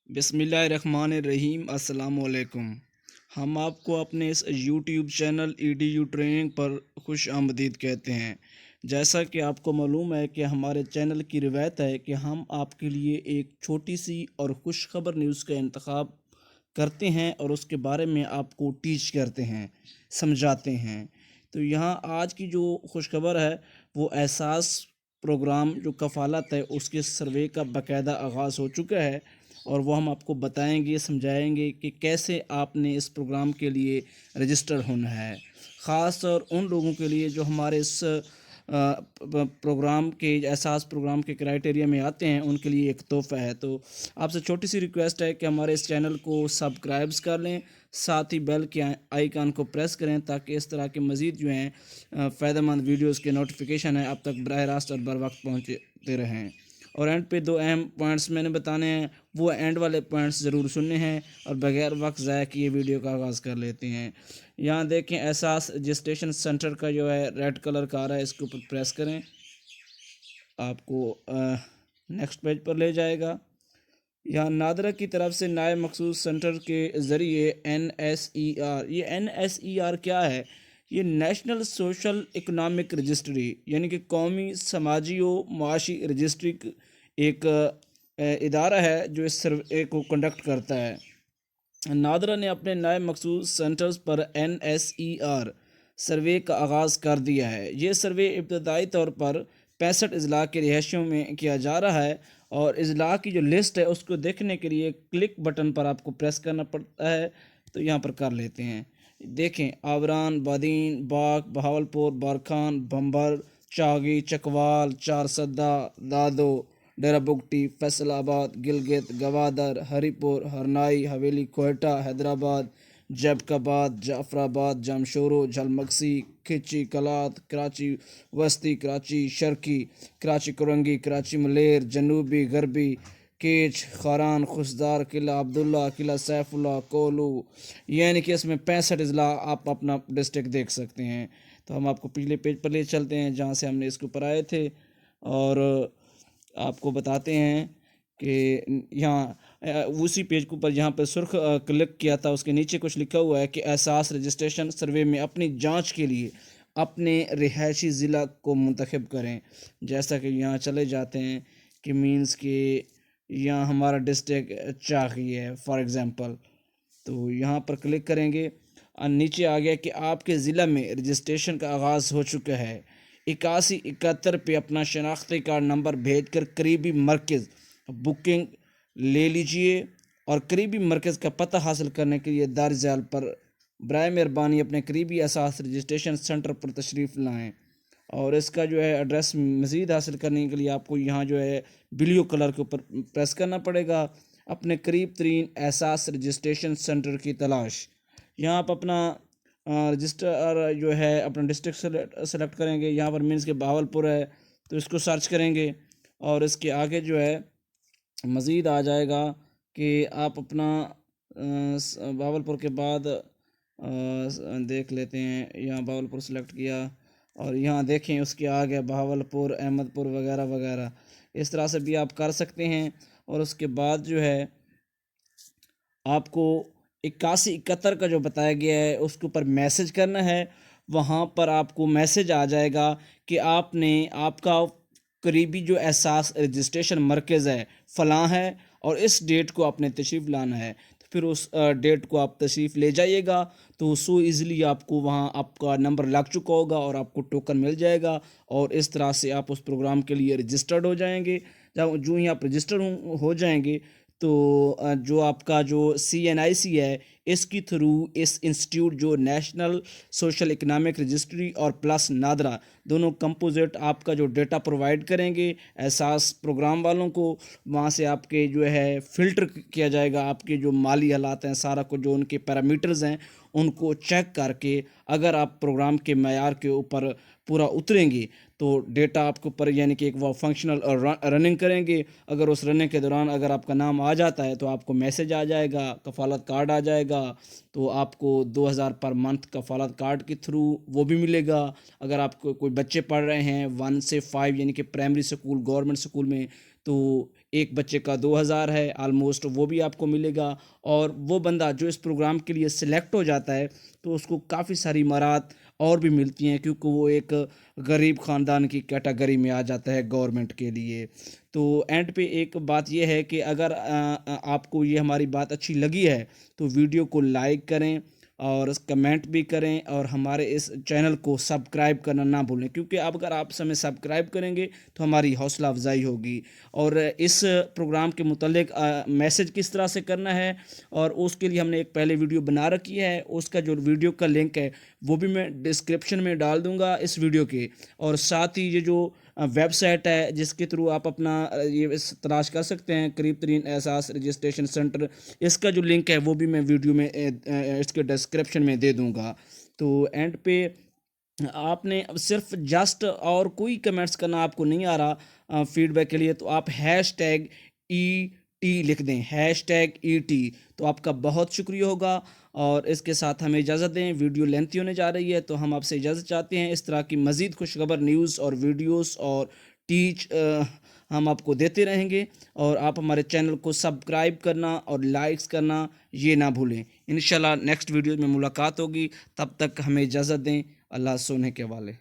بسم اللہ الرحمن الرحیم۔ السلام علیکم۔ ہم آپ کو اپنے اس یوٹیوب چینل EDU ٹریننگ پر خوش آمدید کہتے ہیں۔ جیسا کہ آپ کو معلوم ہے کہ ہمارے چینل کی روایت ہے کہ ہم آپ کے لیے ایک چھوٹی سی اور خوشخبر نیوز کا انتخاب کرتے ہیں اور اس کے بارے میں آپ کو ٹیچ کرتے ہیں، سمجھاتے ہیں۔ تو یہاں آج کی جو خوشخبر ہے وہ احساس پروگرام جو کفالت ہے اس کے سروے کا باقاعدہ آغاز ہو چکا ہے، اور وہ ہم آپ کو بتائیں گے، سمجھائیں گے کہ کیسے آپ نے اس پروگرام کے لیے رجسٹر ہونا ہے۔ خاص طور ان لوگوں کے لیے جو ہمارے اس پروگرام کے احساس پروگرام کے کرائٹیریا میں آتے ہیں، ان کے لیے ایک تحفہ ہے۔ تو آپ سے چھوٹی سی ریکویسٹ ہے کہ ہمارے اس چینل کو سبسکرائبز کر لیں، ساتھ ہی بیل کے آئیکن کو پریس کریں تاکہ اس طرح کے مزید جو ہیں فائدہ مند ویڈیوز کے نوٹیفیکیشن ہیں آپ تک براہ راست اور بر وقت پہنچتے رہیں۔ اور اینڈ پہ 2 اہم پوائنٹس میں نے بتانے ہیں، وہ اینڈ والے پوائنٹس ضرور سننے ہیں، اور بغیر وقت ضائع کیے ویڈیو کا آغاز کر لیتے ہیں۔ یہاں دیکھیں احساس رجسٹریشن سینٹر کا جو ہے ریڈ کلر کا آ رہا ہے، اس کے اوپر پریس کریں، آپ کو نیکسٹ پیج پر لے جائے گا۔ یہاں نادرہ کی طرف سے نئے مخصوص سینٹر کے ذریعے NSER، یہ NSER کیا ہے؟ یہ نیشنل سوشل اکنامک رجسٹری، یعنی کہ قومی سماجی و معاشی رجسٹری ایک ادارہ ہے جو اس سروے کو کنڈکٹ کرتا ہے۔ نادرہ نے اپنے نئے مخصوص سینٹرز پر NSER سروے کا آغاز کر دیا ہے۔ یہ سروے ابتدائی طور پر 65 اضلاع کے رہائشیوں میں کیا جا رہا ہے، اور اضلاع کی جو لسٹ ہے اس کو دیکھنے کے لیے کلک بٹن پر آپ کو پریس کرنا پڑتا ہے، تو یہاں پر کر لیتے ہیں۔ دیکھیں آوران، بادین، باغ، بہاولپور، بارکھان، بھمبر، چاگی، چکوال، چارسدہ، دادو، ڈیرہ بگٹی، فیصل آباد، گلگت، گوادر، ہری پور، ہرنائی، حویلی، کوئٹہ، حیدرآباد، جیبک آباد، جعفر آباد، جامشورو، جھلمگسی، کھچی، کلات، کراچی وسطی، کراچی شرقی، کراچی کرنگی، کراچی ملیر، جنوبی، غربی، کیچ، خاران، خسدار، قلعہ عبداللہ، قلعہ سیف اللہ، کولو، یعنی کہ اس میں 65 اضلاع آپ اپنا ڈسٹرکٹ دیکھ سکتے ہیں۔ تو ہم آپ کو پچھلے پیج پر لے چلتے ہیں جہاں سے ہم نے اس کے اوپر آئے تھے، اور آپ کو بتاتے ہیں کہ یہاں اسی پیج کے اوپر جہاں پہ سرخ کلک کیا تھا اس کے نیچے کچھ لکھا ہوا ہے کہ احساس رجسٹریشن سروے میں اپنی جانچ کے لیے اپنے رہائشی ضلع کو منتخب کریں۔ جیسا کہ یہاں چلے جاتے ہیں کہ مینز کہ یہاں ہمارا ڈسٹرکٹ چاغی ہے فار ایگزامپل، تو یہاں پر کلک کریں گے، اور نیچے آ گیا کہ آپ کے ضلع میں رجسٹریشن کا آغاز ہو چکا ہے۔ 8171 پہ اپنا شناختی کارڈ نمبر بھیج کر قریبی مرکز بکنگ لے لیجئے، اور قریبی مرکز کا پتہ حاصل کرنے کے لیے دار ذیل پر برائے مہربانی اپنے قریبی احساس رجسٹریشن سینٹر پر تشریف لائیں۔ اور اس کا جو ہے ایڈریس مزید حاصل کرنے کے لیے آپ کو یہاں جو ہے بلیو کلر کے اوپر پریس کرنا پڑے گا، اپنے قریب ترین احساس رجسٹریشن سینٹر کی تلاش۔ یہاں آپ اپنا رجسٹر جو ہے اپنا ڈسٹرکٹ سلیکٹ کریں گے، یہاں پر مینس کہ بہاولپور ہے تو اس کو سرچ کریں گے، اور اس کے آگے جو ہے مزید آ جائے گا کہ آپ اپنا بہاولپور کے بعد دیکھ لیتے ہیں، یہاں بہاولپور سلیکٹ کیا، اور یہاں دیکھیں اس کے آگے بہاولپور، احمد پور وغیرہ وغیرہ، اس طرح سے بھی آپ کر سکتے ہیں۔ اور اس کے بعد جو ہے آپ کو 8171 کا جو بتایا گیا ہے اس کے اوپر میسج کرنا ہے، وہاں پر آپ کو میسج آ جائے گا کہ آپ کا قریبی جو احساس رجسٹریشن مرکز ہے فلاں ہے، اور اس ڈیٹ کو آپ نے تشریف لانا ہے، تو پھر اس ڈیٹ کو آپ تشریف لے جائیے گا، تو سو ایزیلی آپ کو وہاں آپ کا نمبر لگ چکا ہوگا اور آپ کو ٹوکن مل جائے گا، اور اس طرح سے آپ اس پروگرام کے لیے رجسٹرڈ ہو جائیں گے۔ جب جو ہی آپ رجسٹر ہو جائیں گے تو جو آپ کا جو CNIC ہے اس کی تھرو اس انسٹیٹیوٹ جو نیشنل سوشل اکنامک رجسٹری اور پلس نادرہ دونوں کمپوزٹ آپ کا جو ڈیٹا پرووائڈ کریں گے احساس پروگرام والوں کو، وہاں سے آپ کے جو ہے فلٹر کیا جائے گا، آپ کے جو مالی حالات ہیں سارا کچھ جو ان کے پیرامیٹرز ہیں ان کو چیک کر کے اگر آپ پروگرام کے معیار کے اوپر پورا اتریں گے تو ڈیٹا آپ کے اوپر یعنی کہ ایک وہ فنکشنل رننگ کریں گے، اگر اس رننگ کے دوران اگر آپ کا نام آ جاتا ہے تو آپ کو میسج آ جائے گا، کفالت کارڈ آ جائے گا، تو آپ کو 2000 پر منتھ کفالت کارڈ کے تھرو وہ بھی ملے گا۔ اگر آپ کو کوئی بچے پڑھ رہے ہیں 1 سے 5 یعنی کہ پرائمری سکول گورنمنٹ سکول میں، تو ایک بچے کا 2000 ہے آلموسٹ، وہ بھی آپ کو ملے گا۔ اور وہ بندہ جو اس پروگرام کے لیے سلیکٹ ہو جاتا ہے تو اس کو کافی ساری امارات اور بھی ملتی ہیں، کیونکہ وہ ایک غریب خاندان کی کیٹیگری میں آ جاتا ہے گورنمنٹ کے لیے۔ تو اینڈ پہ ایک بات یہ ہے کہ اگر آپ کو یہ ہماری بات اچھی لگی ہے تو ویڈیو کو لائک کریں اور کمنٹ بھی کریں، اور ہمارے اس چینل کو سبسکرائب کرنا نہ بھولیں، کیونکہ اب اگر آپ ہمیں سبسکرائب کریں گے تو ہماری حوصلہ افزائی ہوگی۔ اور اس پروگرام کے متعلق میسج کس طرح سے کرنا ہے، اور اس کے لیے ہم نے ایک پہلے ویڈیو بنا رکھی ہے، اس کا جو ویڈیو کا لنک ہے وہ بھی میں ڈسکرپشن میں ڈال دوں گا اس ویڈیو کے۔ اور ساتھ ہی یہ جو ویب سائٹ ہے جس کے تھرو آپ اپنا یہ تلاش کر سکتے ہیں، قریب ترین احساس رجسٹریشن سینٹر، اس کا جو لنک ہے وہ بھی میں ویڈیو میں اس کے ڈسکرپشن میں دے دوں گا۔ تو اینڈ پہ آپ نے اب صرف جسٹ اور کوئی کمنٹس کرنا آپ کو نہیں آ رہا فیڈ بیک کے لیے، تو آپ #ET لکھ دیں، #ET، تو آپ کا بہت شکریہ ہوگا۔ اور اس کے ساتھ ہمیں اجازت دیں، ویڈیو لینتھی ہونے جا رہی ہے تو ہم آپ سے اجازت چاہتے ہیں۔ اس طرح کی مزید خوشخبر نیوز اور ویڈیوز اور ٹیچ ہم آپ کو دیتے رہیں گے، اور آپ ہمارے چینل کو سبسکرائب کرنا اور لائکس کرنا یہ نہ بھولیں۔ انشاءاللہ نیکسٹ ویڈیو میں ملاقات ہوگی، تب تک ہمیں اجازت دیں۔ اللہ سونے کے والے۔